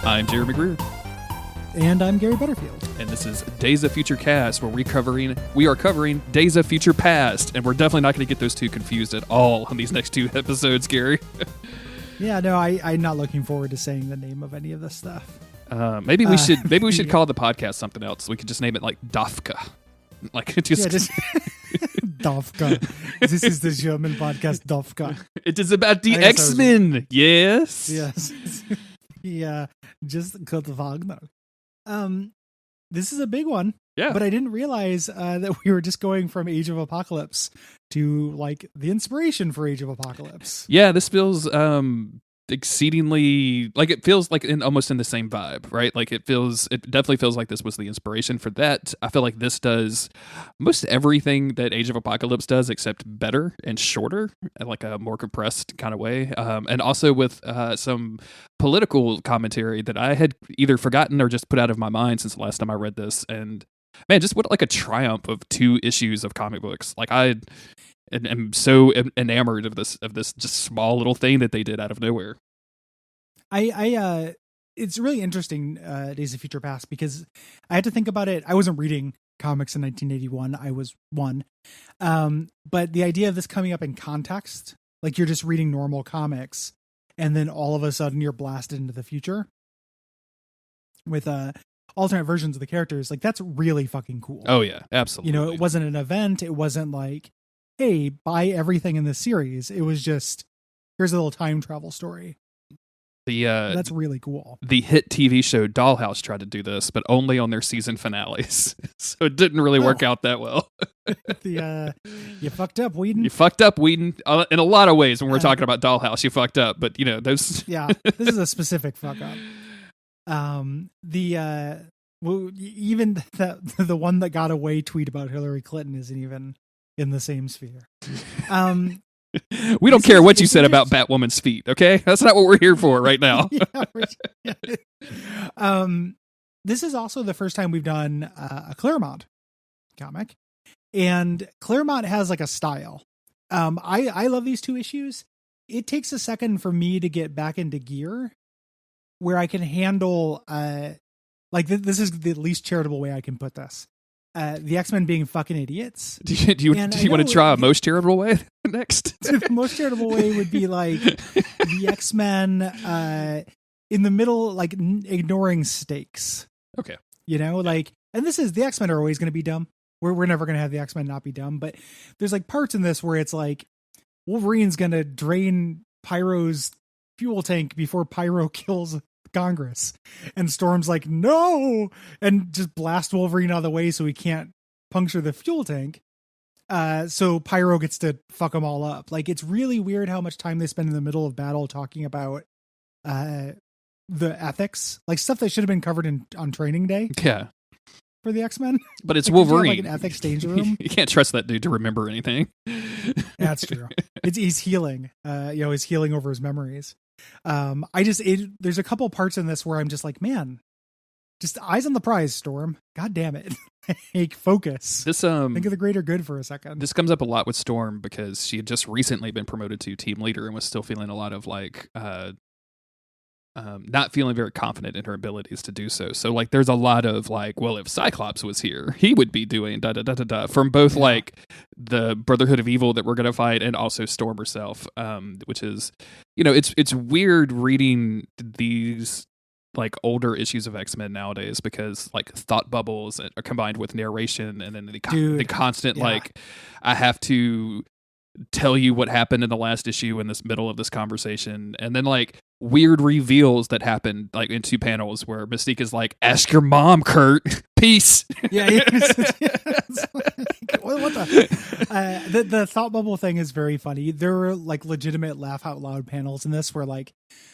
I'm Jeremy Greer. And I'm Gary Butterfield. And this is Days of Future Cast, where we are covering Days of Future Past. And we're definitely not going to get those two confused at all on these next two episodes, Gary. Yeah, no, I'm not looking forward to saying the name of any of this stuff. Maybe we should call the podcast something else. We could just name it like Dafka. Like just Dafka. This is the German podcast Dafka. It is about the X-Men. Yes. Yes. Yeah, just Kurt Wagner. This is a big one. Yeah. But I didn't realize that we were just going from Age of Apocalypse to like the inspiration for Age of Apocalypse. Yeah, this feels exceedingly like it feels like almost in the same vibe, right? Like it definitely feels like this was the inspiration for that. I feel like this does most everything that Age of Apocalypse does, except better and shorter, and like a more compressed kind of way, and also with some political commentary that I had either forgotten or just put out of my mind since the last time I read this. And man, just what like a triumph of 2 issues of comic books. Like I'm so enamored of this just small little thing that they did out of nowhere. It's really interesting, Days of Future Past, because I had to think about it. I wasn't reading comics in 1981. I was 1. But the idea of this coming up in context, like you're just reading normal comics and then all of a sudden you're blasted into the future with alternate versions of the characters, like that's really fucking cool. Oh yeah, absolutely. You know, it wasn't an event. It wasn't like, hey, buy everything in this series. It was just, here's a little time travel story. That's really cool. The hit TV show Dollhouse tried to do this, but only on their season finales. So it didn't really work out that well. You fucked up, Whedon. You fucked up, Whedon. In a lot of ways, when we're talking about Dollhouse, you fucked up. But, you know, those... Yeah, this is a specific fuck up. Even the one that got away tweet about Hillary Clinton isn't even in the same sphere. We don't care what you said about Batwoman's feet, okay? That's not what we're here for right now. This is also the first time we've done a Claremont comic, and Claremont has like a style. I love these 2 issues. It takes a second for me to get back into gear where I can handle this is the least charitable way I can put this. The X-Men being fucking idiots. Do you want to try a most charitable way next? The most charitable way would be like the X-Men in the middle, like ignoring stakes. Okay. You know, like, and this is, the X-Men are always going to be dumb. We're never going to have the X-Men not be dumb, but there's like parts in this where it's like Wolverine's going to drain Pyro's fuel tank before Pyro kills Congress, and Storm's like, no, and just blast Wolverine out of the way so he can't puncture the fuel tank. So Pyro gets to fuck them all up. Like, it's really weird how much time they spend in the middle of battle talking about the ethics, like stuff that should have been covered on training day. Yeah. For the X-Men. But it's like, Wolverine. Like an ethics danger room. You can't trust that dude to remember anything. That's true. He's healing. He's healing over his memories. There's a couple parts in this where I'm just like, man, just eyes on the prize, Storm. God damn it. Like, focus. Think of the greater good for a second. This comes up a lot with Storm because she had just recently been promoted to team leader and was still feeling a lot of like, not feeling very confident in her abilities to do so. So like, there's a lot of like, well, if Cyclops was here, he would be doing da da da da da from both like the Brotherhood of Evil that we're gonna fight and also Storm herself, which is, you know, it's weird reading these like older issues of X-Men nowadays because like thought bubbles are combined with narration and then the constant like I have to tell you what happened in the last issue in this middle of this conversation, and then like weird reveals that happen like in 2 panels where Mystique is like, ask your mom, Kurt. Peace. Yeah. What the thought bubble thing is very funny. There are like legitimate laugh out loud panels in this where like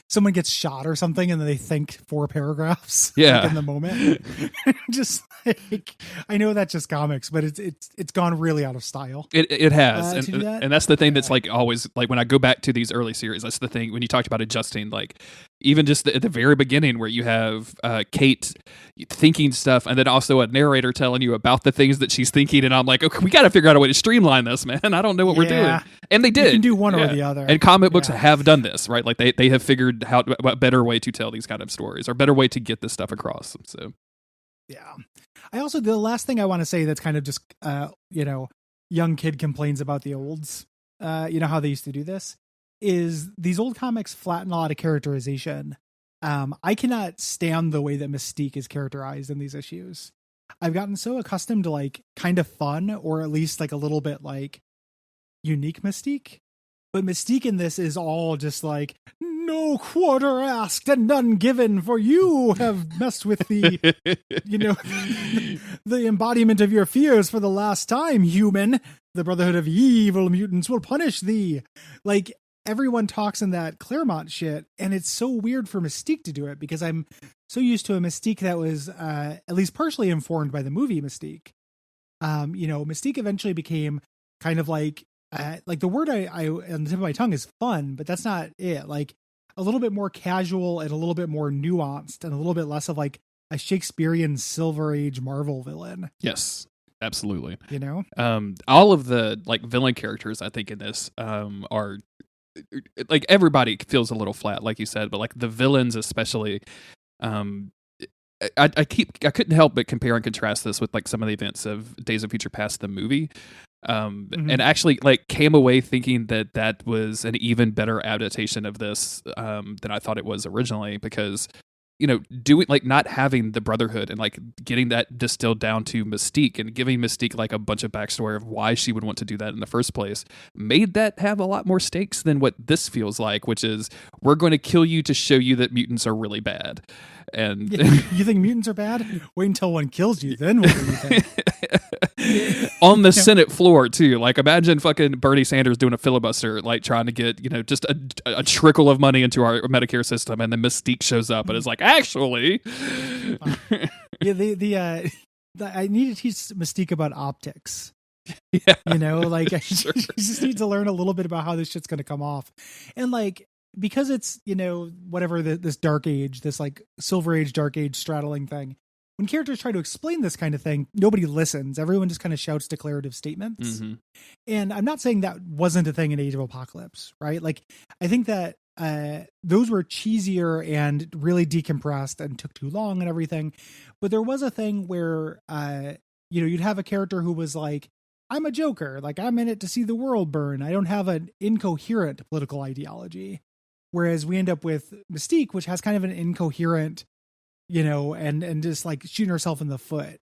someone gets shot or something and then they think 4 paragraphs like, in the moment. Just like, I know that's just comics, but it's gone really out of style. It has. And that's the thing that's like always like when I go back to these early series, that's the thing when you talked about adjusting, like even just at the very beginning where you have Kate thinking stuff and then also a narrator telling you about the things that she's thinking, and I'm like, okay, we got to figure out a way to streamline this, man. I don't know what we're doing. And they did. You can do one or the other. And comic books have done this, right? Like they have figured out a better way to tell these kind of stories, or better way to get this stuff across. So yeah. I also, the last thing I want to say that's kind of just young kid complains about the olds, how they used to do this, is these old comics flatten a lot of characterization. I cannot stand the way that Mystique is characterized in these issues. I've gotten so accustomed to like kind of fun, or at least like a little bit like unique Mystique. But Mystique in this is all just like, no quarter asked and none given, for you have messed with the, the embodiment of your fears for the last time, human. The Brotherhood of Evil Mutants will punish thee. Like, everyone talks in that Claremont shit, and it's so weird for Mystique to do it, because I'm so used to a Mystique that was at least partially informed by the movie Mystique. Mystique eventually became kind of like the word I on the tip of my tongue is fun, but that's not it. Like, a little bit more casual and a little bit more nuanced and a little bit less of like a Shakespearean Silver Age Marvel villain. Yes, absolutely. All of the like villain characters I think in this are like, everybody feels a little flat, like you said, but like the villains especially, I couldn't help but compare and contrast this with like some of the events of Days of Future Past, the movie. And actually like came away thinking that was an even better adaptation of this than I thought it was originally, because doing like not having the Brotherhood and like getting that distilled down to Mystique and giving Mystique like a bunch of backstory of why she would want to do that in the first place made that have a lot more stakes than what this feels like, which is, we're going to kill you to show you that mutants are really bad. And you think mutants are bad? Wait until one kills you, then what do you think? On the Senate floor too. Like, imagine fucking Bernie Sanders doing a filibuster, like trying to get just a trickle of money into our Medicare system, and then Mystique shows up and is like, actually, I need to teach Mystique about optics. Yeah, sure. You just need to learn a little bit about how this shit's going to come off, and like, because it's whatever this dark age, this like Silver Age, dark age straddling thing. When characters try to explain this kind of thing, nobody listens. Everyone just kind of shouts declarative statements. Mm-hmm. And I'm not saying that wasn't a thing in Age of Apocalypse, right? Like, I think that those were cheesier and really decompressed and took too long and everything. But there was a thing where, you'd have a character who was like, I'm a joker. Like, I'm in it to see the world burn. I don't have an incoherent political ideology. Whereas we end up with Mystique, which has kind of an incoherent, and just like shooting herself in the foot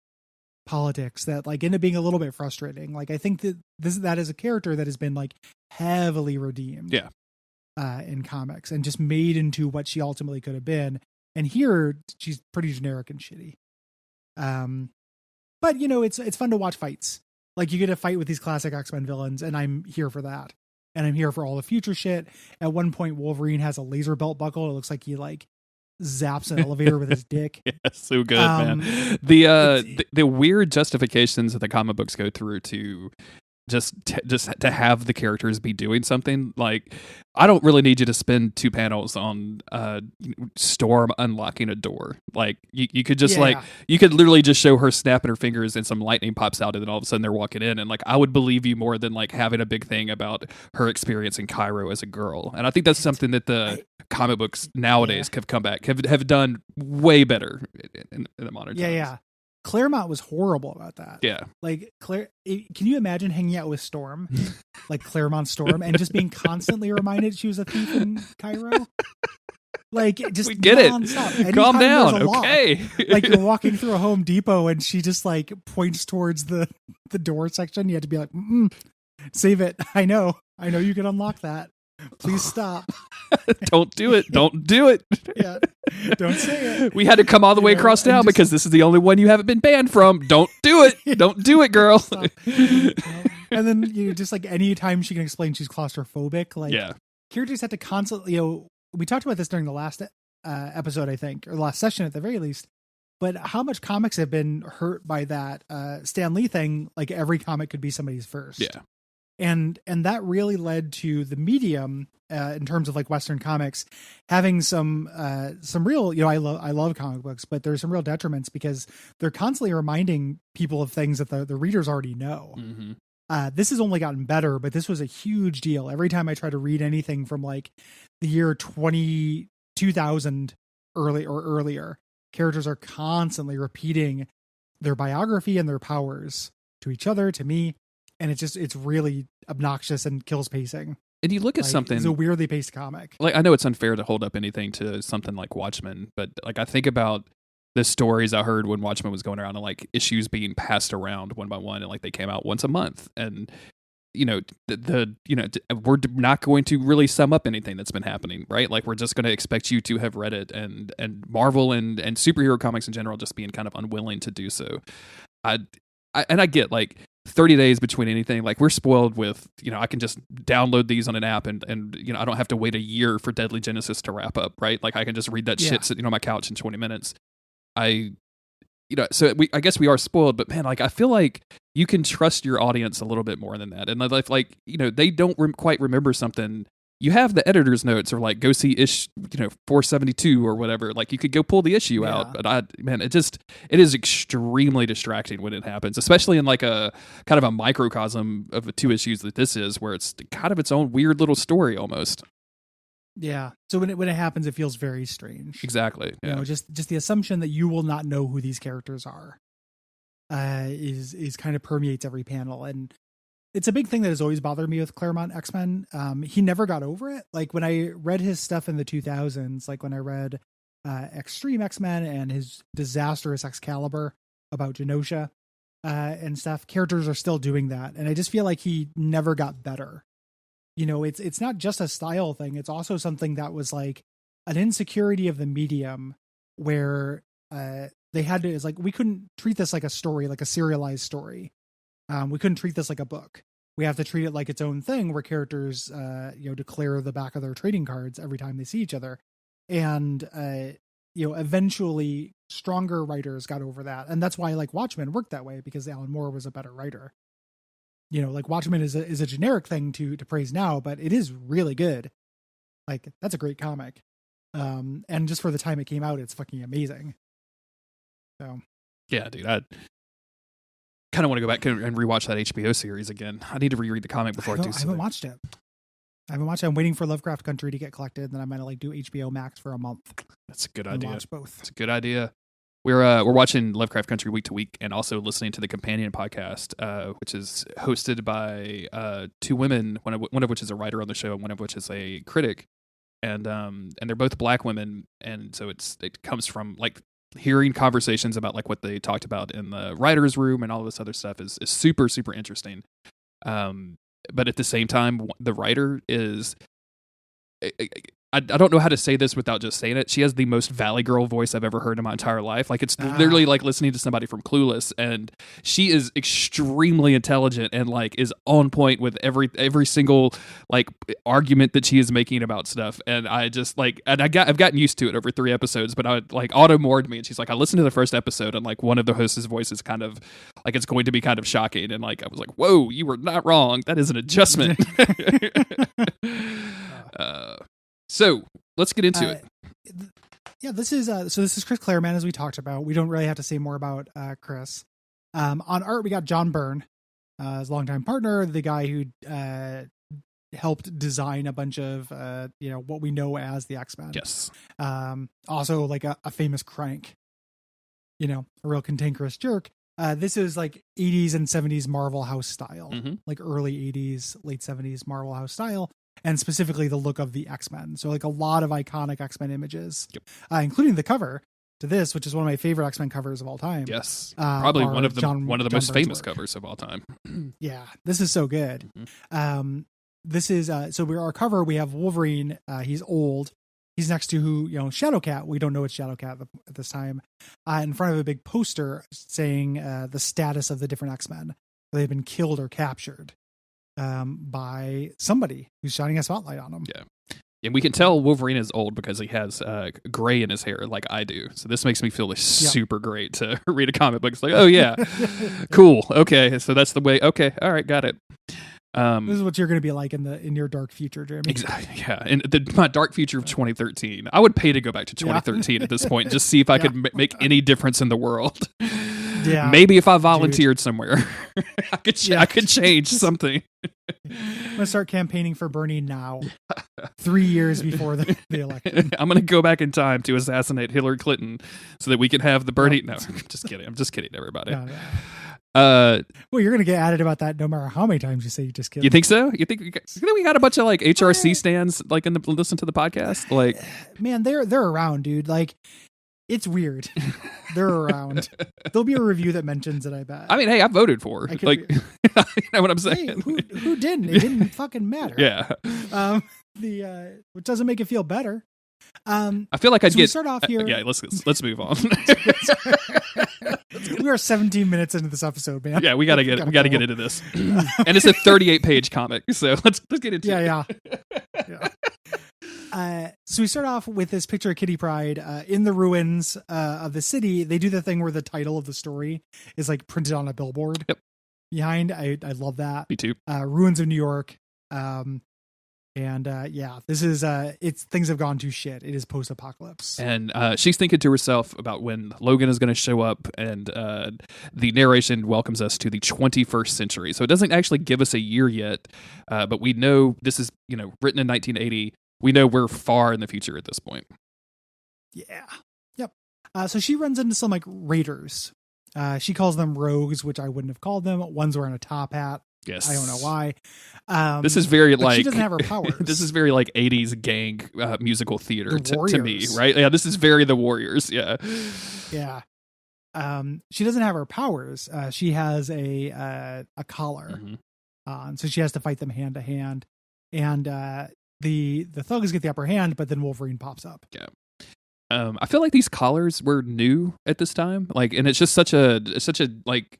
politics that like end up being a little bit frustrating. Like, I think that is a character that has been like heavily redeemed in comics and just made into what she ultimately could have been. And here she's pretty generic and shitty. But it's fun to watch fights. Like, you get a fight with these classic X-Men villains, and I'm here for that. And I'm here for all the future shit. At one point, Wolverine has a laser belt buckle. It looks like he like zaps an elevator with his dick. Yeah, so good, man. The weird justifications that the comic books go through to just to have the characters be doing something. Like, I don't really need you to spend 2 panels on Storm unlocking a door. Like, you could just you could literally just show her snapping her fingers and some lightning pops out, and then all of a sudden they're walking in, and like, I would believe you more than like having a big thing about her experience in Cairo as a girl. And I think that's something that the comic books nowadays have come back have done way better in the modern times. Yeah. Claremont was horrible about that. Yeah. Like, can you imagine hanging out with Storm, like Claremont Storm, and just being constantly reminded she was a thief in Cairo? Like, just we get nonstop. it. Calm down. Okay. Like, you're walking through a Home Depot and she just like points towards the door section. You had to be like, save it. I know you can unlock that. Please stop. Don't do it. Don't do it. Yeah. Don't say it. We had to come all the way across town because this is the only one you haven't been banned from. Don't do it. Don't do it, girl. And then just like anytime she can explain she's claustrophobic, like characters have to constantly, we talked about this during the last episode, I think, or the last session at the very least, but how much comics have been hurt by that Stan Lee thing. Like, every comic could be somebody's first. Yeah. and that really led to the medium in terms of like Western comics having some real, I love comic books, but there's some real detriments because they're constantly reminding people of things that the readers already know. This has only gotten better, but this was a huge deal. Every time I try to read anything from like the year 2000 earlier, characters are constantly repeating their biography and their powers to each other, to me. And it's really obnoxious and kills pacing. And you look at something, it's a weirdly paced comic. Like, I know it's unfair to hold up anything to something like Watchmen, but like I think about the stories I heard when Watchmen was going around and like issues being passed around one by one, and like they came out once a month, and we're not going to really sum up anything that's been happening, right? Like we're just going to expect you to have read it, and Marvel and superhero comics in general just being kind of unwilling to do so. I get like 30 days between anything. Like we're spoiled with, I can just download these on an app and I don't have to wait a year for Deadly Genesis to wrap up, right? Like I can just read that shit sitting on my couch in 20 minutes. I guess we are spoiled, but man, like I feel like you can trust your audience a little bit more than that. And like, they don't quite remember something. You have the editor's notes, or like go see 472 or whatever. Like you could go pull the issue out, but it is extremely distracting when it happens, especially in like a kind of a microcosm of the 2 issues that this is, where it's kind of its own weird little story almost. Yeah. So when it happens, it feels very strange. Exactly. Yeah. Just the assumption that you will not know who these characters are is kind of permeates every panel. And it's a big thing that has always bothered me with Claremont X-Men. He never got over it. Like when I read his stuff in the 2000s, like when I read Extreme X-Men and his disastrous Excalibur about Genosha and stuff, characters are still doing that. And I just feel like he never got better. It's not just a style thing. It's also something that was like an insecurity of the medium where they had to, it's like, we couldn't treat this like a story, like a serialized story. We couldn't treat this like a book. We have to treat it like its own thing where characters, declare the back of their trading cards every time they see each other. And, eventually stronger writers got over that. And that's why like Watchmen worked that way, because Alan Moore was a better writer. Like Watchmen is a generic thing to praise now, but it is really good. Like that's a great comic. And just for the time it came out, it's fucking amazing. So yeah, dude, I kind of want to go back and rewatch that HBO series again. I need to reread the comic before I do so. I haven't watched it. I'm waiting for Lovecraft Country to get collected, and then I'm gonna like do HBO Max for a month. That's a good idea. Watch both. It's a good idea. We're watching Lovecraft Country week to week, and also listening to the Companion podcast, which is hosted by 2 women, one of which is a writer on the show, and one of which is a critic, and they're both Black women, and so it comes from like hearing conversations about like what they talked about in the writers' room and all this other stuff is super, super interesting. But at the same time, the writer is. I don't know how to say this without just saying it. She has the most Valley Girl voice I've ever heard in my entire life. Like it's literally like listening to somebody from Clueless, and she is extremely intelligent and like is on point with every single like argument that she is making about stuff. And I just like, and I've gotten used to it over 3 episodes, but I like auto-moored me, and she's like, I listened to the first episode, and like one of the hosts' voices kind of like it's going to be kind of shocking, and like I was like, whoa, you were not wrong. That is an adjustment. So let's get into it. Yeah, this is Chris Claremont, as we talked about. We don't really have to say more about Chris. On art, we got John Byrne, his longtime partner, the guy who helped design a bunch of what we know as the X-Men. Yes. Also like a famous crank, a real cantankerous jerk. This is like 80s and 70s Marvel House style, like early 80s, late 70s Marvel House style. And specifically the look of the X-Men. So like a lot of iconic X-Men images, including the cover to this, which is one of my favorite X-Men covers of all time. Yes. Probably one of the most famous work. Covers of all time. Yeah. This is so good. This is, our cover, we have Wolverine. He's old. He's next to Shadowcat. We don't know it's Shadowcat at this time. In front of a big poster saying the status of the different X-Men. They've been killed or captured. By somebody who's shining a spotlight on him. Yeah. And we can tell Wolverine is old because he has gray in his hair like I do. So this makes me feel super great to read a comic book. It's like, oh yeah, cool. Okay. So that's the way. Okay. All right. Got it. This is what you're going to be like in your dark future, Jeremy. Exactly. Yeah, and my dark future of 2013. I would pay to go back to 2013 at this point, just see if I could make any difference in the world. Yeah, maybe if I volunteered somewhere, I could change something. I'm gonna start campaigning for Bernie now. 3 years before the election. I'm gonna go back in time to assassinate Hillary Clinton so that we can have the Bernie. No, I'm just kidding. I'm just kidding, everybody. Yeah. Well, you're gonna get added about that no matter how many times you say you just kidding. You think so? You think we got a bunch of like HRC stands like listen to the podcast? Like, man, they're around, dude. Like, it's weird. They're around. There'll be a review that mentions it, I bet. I mean, hey, I voted for. Like, you know what I'm saying? Hey, who didn't? It didn't fucking matter. Yeah. Which doesn't make it feel better. I feel like I'd get. Start off here. Yeah, let's move on. We are 17 minutes into this episode, man. Yeah, we gotta get into this, and it's a 38-page comic, so let's get into it. Yeah. So we start off with this picture of Kitty Pryde in the ruins of the city. They do the thing where the title of the story is like printed on a billboard behind. I love that. Me too. Ruins of New York. This is it's things have gone to shit. It is post-apocalypse. And she's thinking to herself about when Logan is going to show up, and the narration welcomes us to the 21st century. So it doesn't actually give us a year yet, but we know this is, written in 1980. We know we're far in the future at this point. Yeah. Yep. So she runs into some like raiders. She calls them rogues, which I wouldn't have called them. One's wearing a top hat. Yes. I don't know why. This is very like she doesn't have her powers. This is very like 80s gang musical theater to me, Warriors. right? Yeah, this is very the Warriors. Yeah. Yeah. She doesn't have her powers. She has a collar. Mm-hmm. So she has to fight them hand to hand. And the thugs get the upper hand, but then Wolverine pops up. Yeah. I feel like these collars were new at this time. Like, and it's just such a like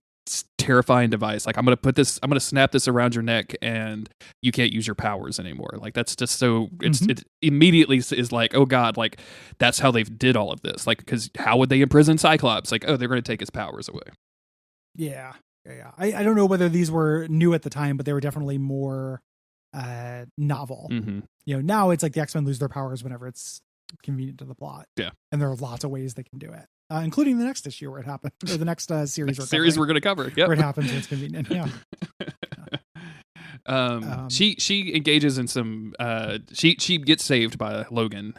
terrifying device. Like, I'm gonna snap this around your neck and you can't use your powers anymore. Like, that's just so it immediately is like, oh god, like that's how they did all of this. Like, because how would they imprison Cyclops? Like, oh, they're gonna take his powers away. Yeah. I don't know whether these were new at the time, but they were definitely more novel. Mm-hmm. Now it's like the X-Men lose their powers whenever it's convenient to the plot. Yeah. And there are lots of ways they can do it. Including the next issue where it happened, or the next series we're going to cover. Yep. Where it happens when it's convenient. Yeah. She engages in some. She gets saved by Logan,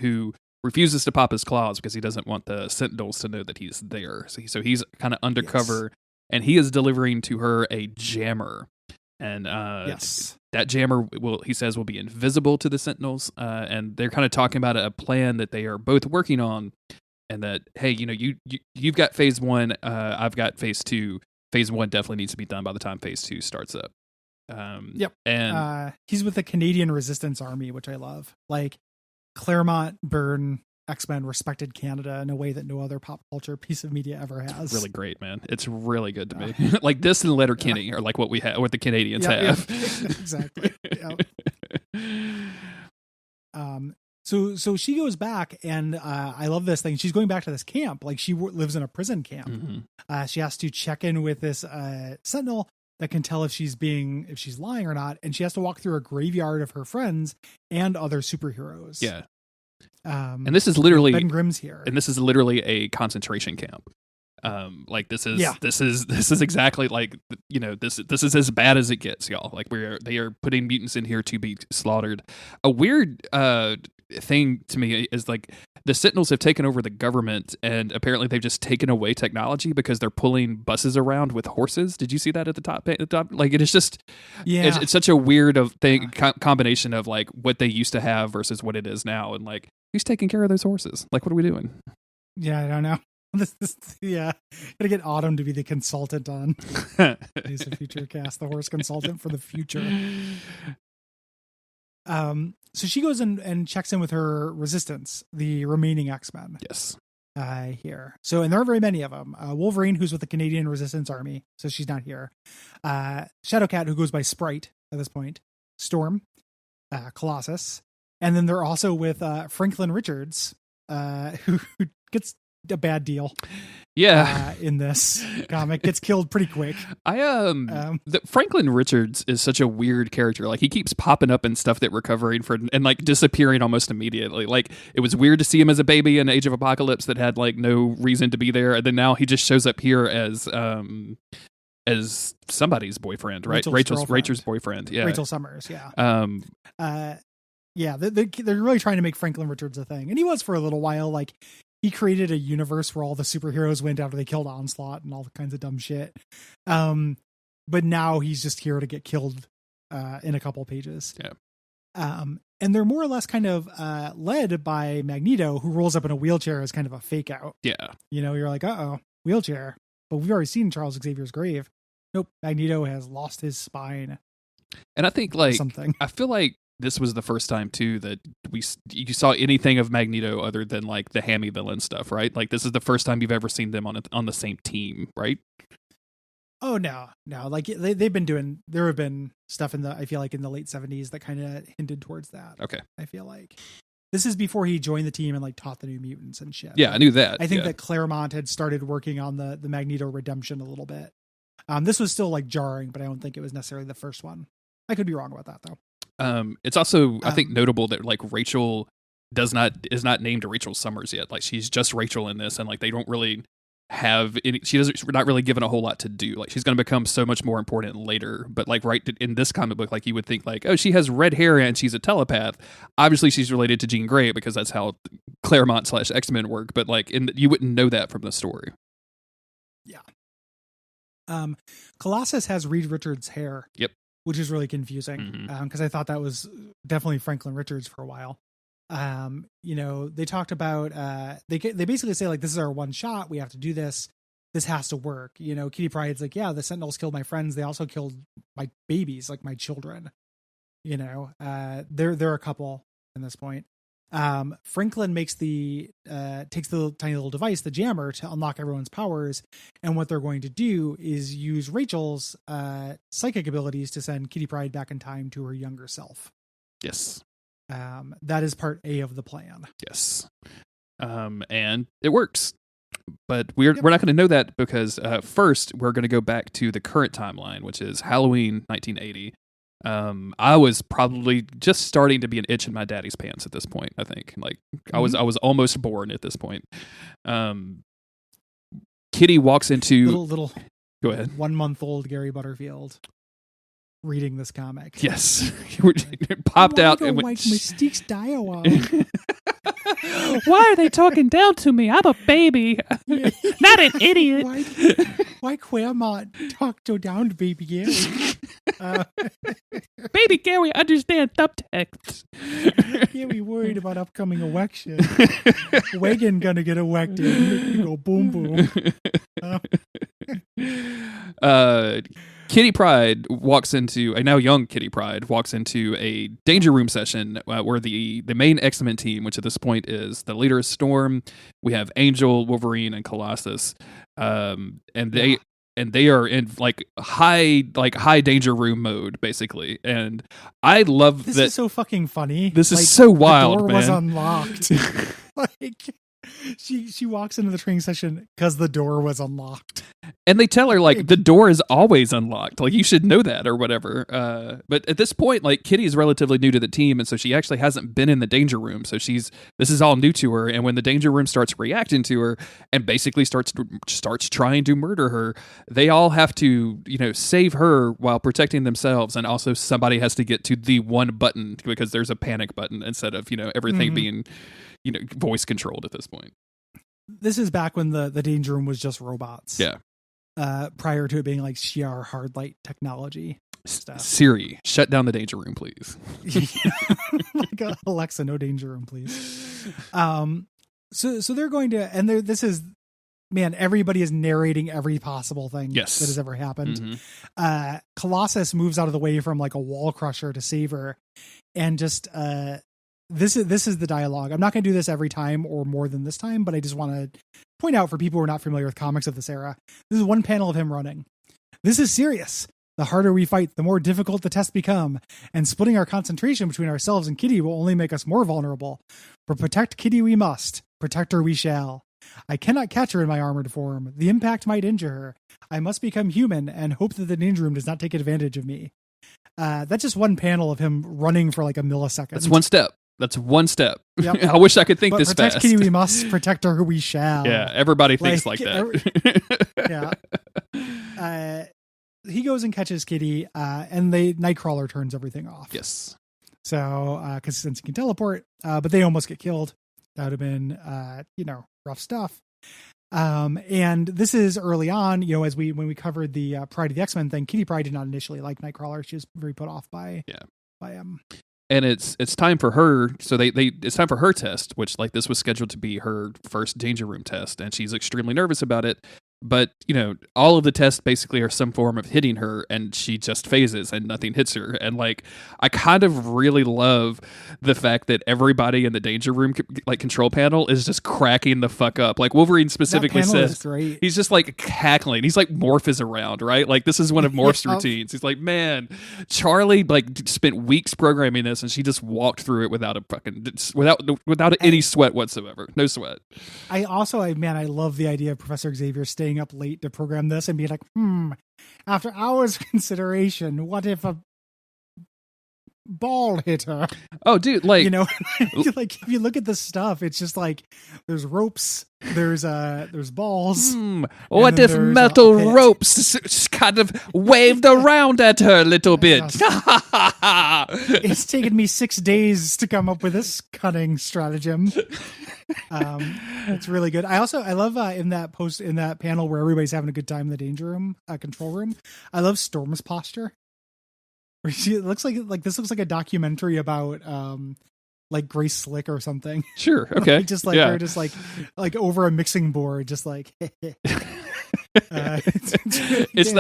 who refuses to pop his claws because he doesn't want the Sentinels to know that he's there. So he's kind of undercover, and he is delivering to her a jammer. And that jammer will be invisible to the Sentinels, and they're kind of talking about a plan that they are both working on. And that, hey, you've got phase 1, I've got phase 2. Phase 1 definitely needs to be done by the time phase 2 starts up. Yep. And he's with the Canadian Resistance Army, which I love. Like, Claremont, Byrne, X-Men respected Canada in a way that no other pop culture piece of media ever has. It's really great, man. It's really good to me. Like this and Letterkenny are like what the Canadians have. Yeah, exactly. So she goes back, and I love this thing. She's going back to this camp. Like, she lives in a prison camp. Mm-hmm. She has to check in with this Sentinel that can tell if she's lying or not. And she has to walk through a graveyard of her friends and other superheroes. Yeah. And this is literally Ben Grimm's here. And this is literally a concentration camp. Like this is exactly like, this is as bad as it gets, y'all. Like they are putting mutants in here to be slaughtered. A weird thing to me is like the Sentinels have taken over the government, and apparently they've just taken away technology because they're pulling buses around with horses. Did you see that at the top? Like, it is just, it's such a weird combination of like what they used to have versus what it is now, and like who's taking care of those horses? Like, what are we doing? Yeah, I don't know. Gotta get Autumn to be the consultant on Days of Future Cast, the horse consultant for the future. So she goes and checks in with her resistance, the remaining X-Men. Yes. Here. So, and there aren't very many of them. Wolverine, who's with the Canadian Resistance Army, so she's not here. Shadowcat, who goes by Sprite at this point. Storm, Colossus, and then they're also with Franklin Richards, who gets a bad deal. Yeah. in this comic. Gets killed pretty quick. Franklin Richards is such a weird character. Like, he keeps popping up in stuff that we're covering for and like disappearing almost immediately. Like, it was weird to see him as a baby in Age of Apocalypse that had like no reason to be there, and then now he just shows up here as somebody's boyfriend, right? Rachel's boyfriend. Yeah, Rachel Summers. Yeah. Yeah, they're really trying to make Franklin Richards a thing, and he was for a little while. Like, he created a universe where all the superheroes went after they killed Onslaught and all the kinds of dumb shit. But now he's just here to get killed in a couple pages. Yeah. And they're more or less kind of led by Magneto, who rolls up in a wheelchair as kind of a fake out. Yeah. You know, you're like, wheelchair. But we've already seen Charles Xavier's grave. Nope, Magneto has lost his spine. And I think, like, something. I feel like this was the first time too that you saw anything of Magneto other than like the hammy villain stuff, right? Like, this is the first time you've ever seen them on the same team, right? Oh no. Like, they've been doing. There have been stuff I feel like in the late 70s that kind of hinted towards that. Okay. I feel like this is before he joined the team and like taught the New Mutants and shit. Yeah, I knew that. I think that Claremont had started working on the Magneto redemption a little bit. This was still like jarring, but I don't think it was necessarily the first one. I could be wrong about that though. It's also, I think, notable that like Rachel is not named Rachel Summers yet. Like, she's just Rachel in this, and like they don't really have any. We're not really given a whole lot to do. Like, she's going to become so much more important later. But like right in this comic book, like you would think like, oh, she has red hair and she's a telepath. Obviously, she's related to Jean Grey because that's how Claremont / X-Men work. But like, you wouldn't know that from the story. Yeah. Colossus has Reed Richards' hair. Yep. Which is really confusing because I thought that was definitely Franklin Richards for a while. You know, they talked about they basically say like, this is our one shot. We have to do this. This has to work. You know, Kitty Pryde's like, yeah, the Sentinels killed my friends. They also killed my babies, like my children. You know, they're a couple at this point. Franklin takes the tiny little device, the jammer, to unlock everyone's powers. And what they're going to do is use Rachel's psychic abilities to send Kitty Pryde back in time to her younger self. Yes. That is part A of the plan. Yes. And it works. But we're not going to know that because first we're going to go back to the current timeline, which is Halloween 1980. I was probably just starting to be an itch in my daddy's pants at this point. I think like I was almost born at this point. Kitty walks into little go ahead. 1 month old Gary Butterfield reading this comic. Yes. It popped out and went, like Mystique's dialogue. Why are they talking down to me? I'm a baby. Not an idiot. Why Claremont talk so down to baby Gary? Baby Gary understand subtext. Gary worried about upcoming election. Wagon gonna get elected. You go boom boom. Kitty Pryde now young Kitty Pryde walks into a danger room session where the main X-Men team, which at this point is the leader is Storm, we have Angel, Wolverine, and Colossus, and they are in like high danger room mode basically, and I love this that. Is so fucking funny. This is so wild. The door man. was unlocked. Like, she walks into the training session because the door was unlocked. And they tell her, like, the door is always unlocked. Like, you should know that or whatever. But at this point, like, Kitty is relatively new to the team, and so she actually hasn't been in the danger room. So this is all new to her. And when the danger room starts reacting to her and basically starts trying to murder her, they all have to, save her while protecting themselves. And also somebody has to get to the one button because there's a panic button instead of, everything being, voice controlled at this point. This is back when the danger room was just robots. Yeah. Prior to it being like Shi'ar hard light technology stuff. Siri, shut down the danger room, please. Like Alexa, no danger room, please. So they're going to, and this is, man, everybody is narrating every possible thing that has ever happened. Mm-hmm. Colossus moves out of the way from like a wall crusher to save her, and just this is the dialogue. I'm not going to do this every time or more than this time, but I just want to point out for people who are not familiar with comics of this era, this is one panel of him running. This is serious. The harder we fight, the more difficult the tests become, and splitting our concentration between ourselves and Kitty will only make us more vulnerable. But protect Kitty we must. Protect her we shall. I cannot catch her in my armored form. The impact might injure her. I must become human and hope that the danger room does not take advantage of me. That's just one panel of him running for like a millisecond. That's one step. Yep. I wish I could think but this protect fast. Kitty we must, protect her we shall. Yeah, everybody thinks like that. Yeah. He goes and catches Kitty, and Nightcrawler turns everything off. Yes. So, because since he can teleport, but they almost get killed. That would have been, rough stuff. And this is early on, when we covered the Pride of the X-Men thing, Kitty Pryde did not initially like Nightcrawler. She was very put off by and it's time for her. So it's time for her test, which like this was scheduled to be her first Danger Room test, and she's extremely nervous about it. But, all of the tests basically are some form of hitting her, and she just phases and nothing hits her. And, like, I kind of really love the fact that everybody in the Danger Room, like, control panel is just cracking the fuck up. Like, Wolverine specifically says, he's just, like, cackling. He's, like, Morph is around, right? Like, this is one of Morph's routines. He's like, man, Charlie, like, spent weeks programming this, and she just walked through it without without any sweat whatsoever. No sweat. I love the idea of Professor Xavier staying up late to program this and be like, after hours of consideration, what if a ball hit her? Oh, dude, like, like if you look at this stuff, it's just like there's ropes, there's balls. What if metal ropes kind of waved around at her a little bit? It's taken me 6 days to come up with this cunning stratagem. It's really good. I love in that panel where everybody's having a good time in the Danger Room, control room. I love Storm's posture. Where it looks like this looks like a documentary about like Grace Slick or something. Sure. Okay. Just like her, just like over a mixing board, just like. It's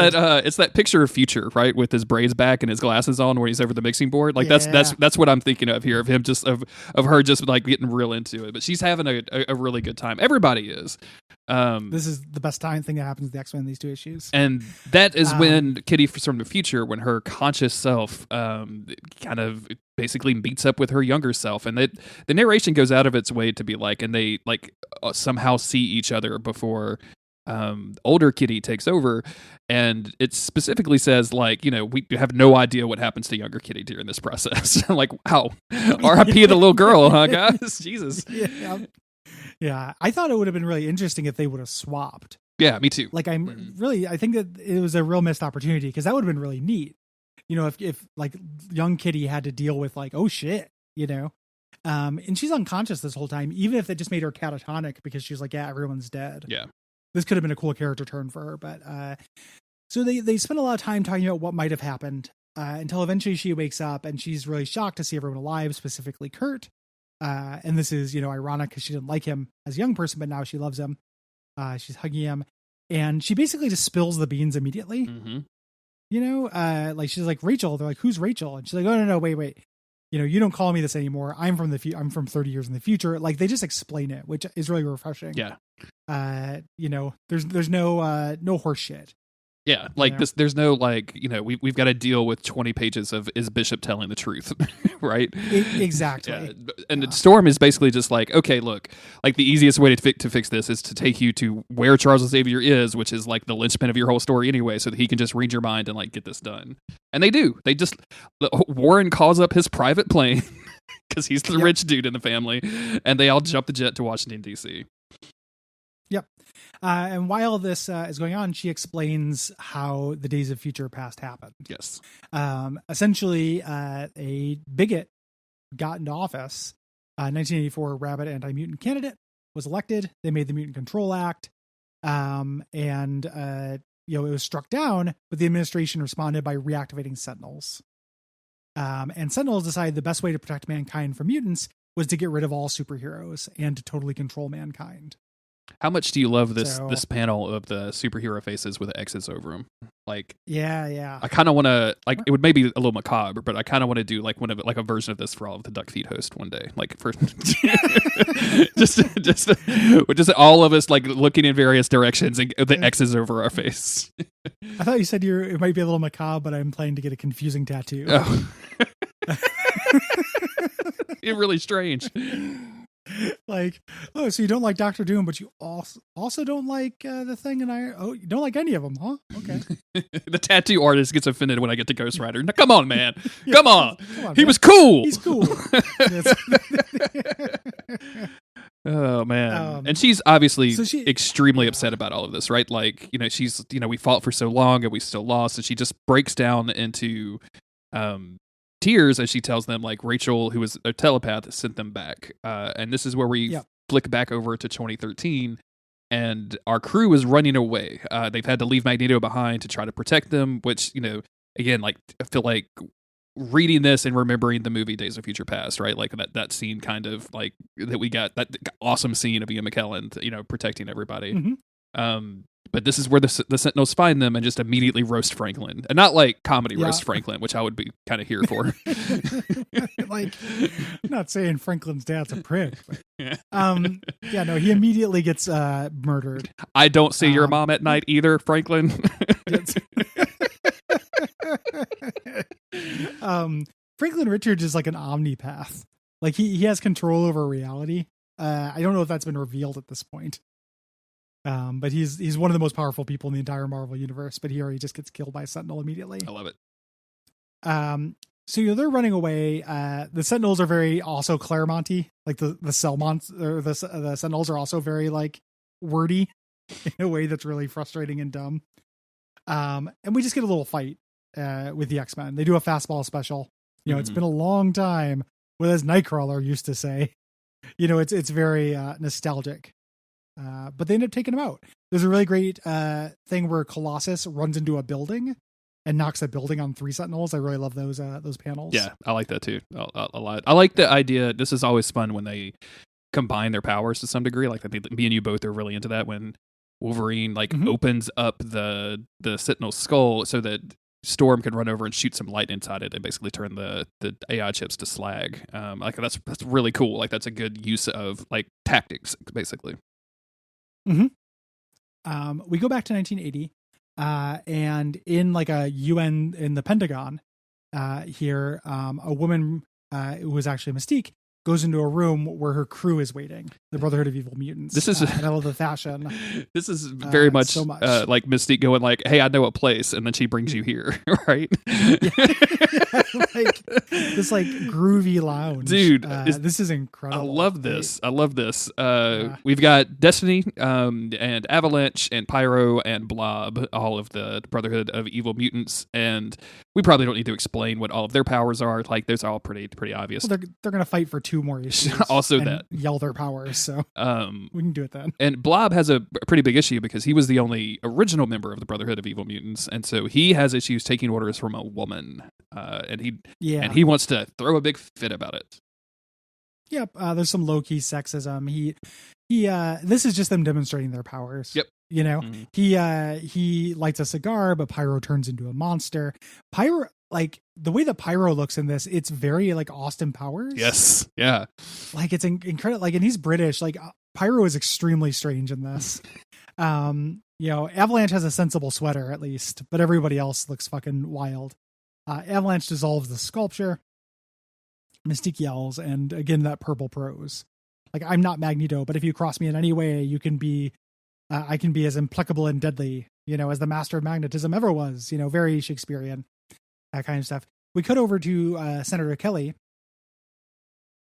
that picture of Future, right, with his braids back and his glasses on, where he's over the mixing board. Like that's what I'm thinking of here, of him just of her just like getting real into it. But she's having a really good time. Everybody is. This is the best thing that happens to the X-Men in these two issues, and that is when Kitty from the future, when her conscious self kind of basically meets up with her younger self, and the narration goes out of its way to be like, and they like somehow see each other before older Kitty takes over, and it specifically says like, we have no idea what happens to younger Kitty during this process. Like, wow, R.I.P. the little girl, huh, guys? Jesus. Yeah, I thought it would have been really interesting if they would have swapped. Yeah, me too. Like, I think that it was a real missed opportunity, because that would have been really neat. If like young Kitty had to deal with like, oh shit, and she's unconscious this whole time, even if they just made her catatonic because she's like, yeah, everyone's dead. Yeah. This could have been a cool character turn for her, but so they spent a lot of time talking about what might have happened until eventually she wakes up and she's really shocked to see everyone alive, specifically Kurt. And this is, ironic because she didn't like him as a young person, but now she loves him. She's hugging him, and she basically just spills the beans immediately. Mm-hmm. Like she's like, Rachel. They're like, who's Rachel? And she's like, oh no, wait. You don't call me this anymore. I'm from I'm from 30 years in the future. Like, they just explain it, which is really refreshing. Yeah. There's no horse shit. Yeah, like this. There's no like, we've got to deal with 20 pages of is Bishop telling the truth, right? Exactly. Yeah. And Storm is basically just like, okay, look, like the easiest way to fix this is to take you to where Charles Xavier is, which is like the linchpin of your whole story anyway, so that he can just read your mind and like get this done. And they do. Warren calls up his private plane because he's the rich dude in the family, and they all jump the jet to Washington, D.C. Yep. And while this is going on, she explains how the Days of Future Past happened. Yes. Essentially, a bigot got into office. 1984 Rabbit anti-mutant candidate was elected. They made the Mutant Control Act. It was struck down, but the administration responded by reactivating Sentinels. And Sentinels decided the best way to protect mankind from mutants was to get rid of all superheroes and to totally control mankind. How much do you love this panel of the superhero faces with X's over them? Like, yeah. I kind of want to, like, it would maybe a little macabre, but I kind of want to do like a version of this for all of the Duckfeed host one day. Like, for just all of us like looking in various directions and the X's over our face. I thought you said it might be a little macabre, but I'm planning to get a confusing tattoo. Oh. It's really strange. Like, oh, so you don't like Doctor Doom, but you also don't like the Thing, and you don't like any of them, huh? Okay. The tattoo artist gets offended when I get to Ghost Rider. No, come on, man. Yeah, Come on. He man. was cool. He's cool. Oh man. And she's obviously extremely yeah. upset about all of this, right? Like, she's, we fought for so long and we still lost, and she just breaks down into tears as she tells them, like, Rachel, who was a telepath, sent them back. And this is where we flick back over to 2013, and our crew is running away. They've had to leave Magneto behind to try to protect them, which, again, like, I feel like reading this and remembering the movie Days of Future Past, right? Like that scene kind of like that we got, that awesome scene of Ian McKellen, protecting everybody. Mm-hmm. But this is where the Sentinels find them and just immediately roast Franklin, and not like comedy roast Franklin, which I would be kind of here for. Like, I'm not saying Franklin's dad's a prick, but no, he immediately gets murdered. I don't see your mom at night either, Franklin. Franklin Richards is like an omnipath. Like he has control over reality. I don't know if that's been revealed at this point. But he's one of the most powerful people in the entire Marvel universe, but he already just gets killed by a Sentinel immediately. I love it. So they're running away. The Sentinels are very also Claremont-y. Like the Sentinels are also very like wordy in a way that's really frustrating and dumb. And we just get a little fight with the X-Men. They do a fastball special. It's been a long time, well, as Nightcrawler used to say. It's very nostalgic. But they end up taking him out. There's a really great thing where Colossus runs into a building and knocks a building on 3 Sentinels. I really love those panels. Yeah, I like that too a lot. I like the idea. This is always fun when they combine their powers to some degree. Like, I think me and you both are really into that, when Wolverine opens up the Sentinel skull so that Storm can run over and shoot some light inside it and basically turn the AI chips to slag. Like that's really cool. Like, that's a good use of like tactics, basically. Mm-hmm. We go back to 1980, and in like a UN in the Pentagon, here, a woman who was actually Mystique goes into a room where her crew is waiting. The Brotherhood of Evil Mutants. This is and I love the fashion. This is very much, so much. Like Mystique going like, "Hey, I know a place," and then she brings you here, right? Like this like groovy lounge, dude. This is incredible. I love this. We've got Destiny, and Avalanche, and Pyro, and Blob, all of the Brotherhood of Evil Mutants, and we probably don't need to explain what all of their powers are. Like, those are all pretty obvious. Well, they're gonna fight for 2 more issues. Also, and that yell their powers, so we can do it then. And Blob has a pretty big issue because he was the only original member of the Brotherhood of Evil Mutants, and so he has issues taking orders from a woman, and he wants to throw a big fit about it. Yep, there's some low-key sexism. He this is just them demonstrating their powers. Yep. He lights a cigar, but Pyro turns into a monster. Pyro, like the way that Pyro looks in this, it's very like Austin Powers. Yes. Yeah. Like, it's incredible. Like, and he's British. Like, Pyro is extremely strange in this. Avalanche has a sensible sweater at least, but everybody else looks fucking wild. Avalanche dissolves the sculpture. Mystique yells, and again, that purple prose. Like, I'm not Magneto, but if you cross me in any way, you can be, I can be as implacable and deadly, as the master of magnetism ever was, very Shakespearean, that kind of stuff. We cut over to Senator Kelly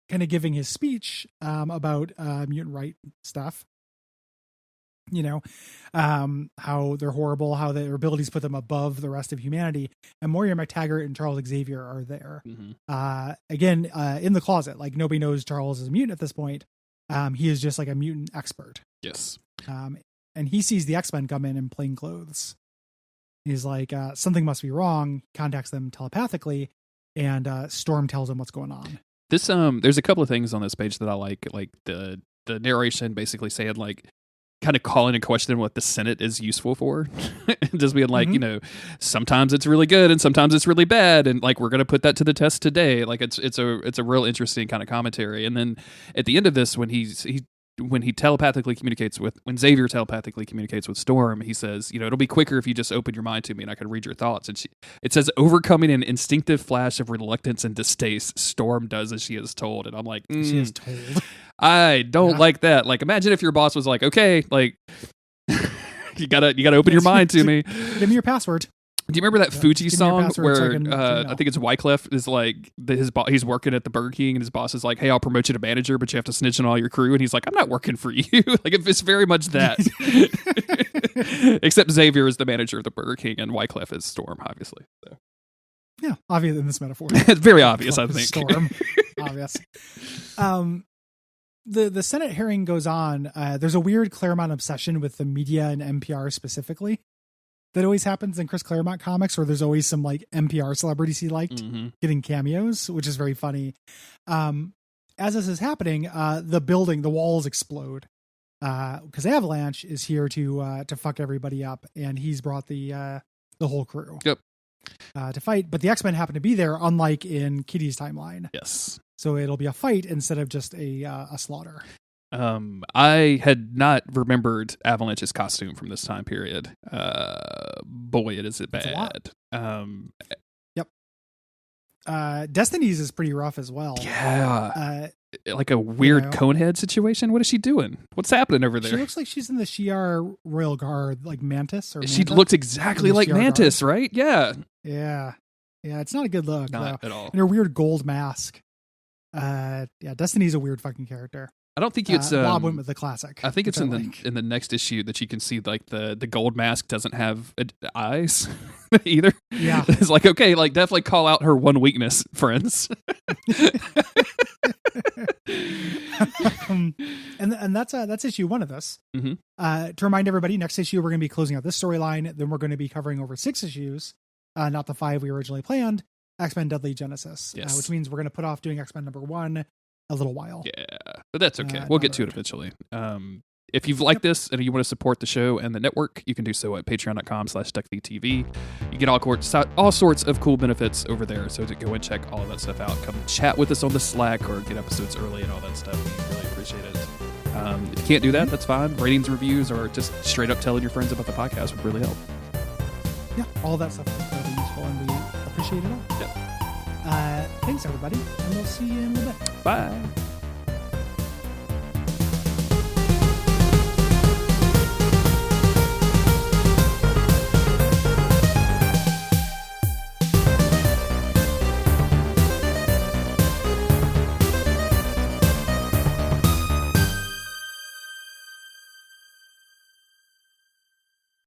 kind of giving his speech about mutant right stuff. How they're horrible, how their abilities put them above the rest of humanity. And Moira McTaggart and Charles Xavier are there. Again, in the closet. Like, nobody knows Charles is a mutant at this point. He is just like a mutant expert. Yes. And he sees the X-Men come in plain clothes. He's like, something must be wrong. He contacts them telepathically, and Storm tells him what's going on. This there's a couple of things on this page that I like the narration basically saying, like, kind of calling into question what the Senate is useful for. Just being like, sometimes it's really good and sometimes it's really bad, and like, we're going to put that to the test today. Like, it's a real interesting kind of commentary. And then at the end of this, when he when Xavier telepathically communicates with Storm, he says, it'll be quicker if you just open your mind to me and I can read your thoughts. And it says, overcoming an instinctive flash of reluctance and distaste, Storm does as she is told. And I'm like, she is told. I don't like that. Like, imagine if your boss was like, okay, like, you gotta open your mind to me. Give me your password. Do you remember that Fuji song where so I think it's Wyclef is like he's working at the Burger King and his boss is like, "Hey, I'll promote you to manager, but you have to snitch on all your crew." And he's like, "I'm not working for you." Like, it's very much that. Except Xavier is the manager of the Burger King and Wyclef is Storm, obviously. So. Yeah, obvious in this metaphor. It's very obvious, I think. Storm, obvious. The Senate hearing goes on. There's a weird Claremont obsession with the media and NPR specifically. That always happens in Chris Claremont comics, where there's always some like NPR celebrities he liked getting cameos, which is very funny. As this is happening, the walls explode because Avalanche is here to fuck everybody up, and he's brought the whole crew to fight. But the X-Men happen to be there, unlike in Kitty's timeline. Yes, so it'll be a fight instead of just a slaughter. I had not remembered Avalanche's costume from this time period. Boy, it is bad. Yep. Destiny's is pretty rough as well. Yeah. Like a weird Conehead situation. What is she doing? What's happening over there? She looks like she's in the Shi'ar Royal Guard, like Mantis. She looks exactly like Mantis, Guard. Right? Yeah. Yeah. Yeah, it's not a good look. Not at all. And her weird gold mask. Destiny's a weird fucking character. I don't think it's Bob went with the classic. I think it's in the next issue that you can see like the gold mask doesn't have eyes either. Yeah, it's like, okay, like definitely call out her one weakness, friends. And that's issue 1 of this. Mm-hmm. To remind everybody, next issue we're going to be closing out this storyline. Then we're going to be covering over 6 issues, not the 5 we originally planned. X-Men Deadly Genesis, which means we're going to put off doing X-Men number 1 a little while. Yeah, but that's okay. We'll get to it eventually. If you've liked this and you want to support the show and the network, you can do so at patreon.com/Duckfeed.tv. You get all sorts of cool benefits over there, so to go and check all of that stuff out. Come chat with us on the Slack or get episodes early and all that stuff. We really appreciate it. If you can't do that, that's fine. Ratings, reviews, or just straight up telling your friends about the podcast would really help. Yeah, all that stuff is incredibly useful, and we appreciate it all. Yep. Thanks, everybody, and we'll see you in a little bit. Bye.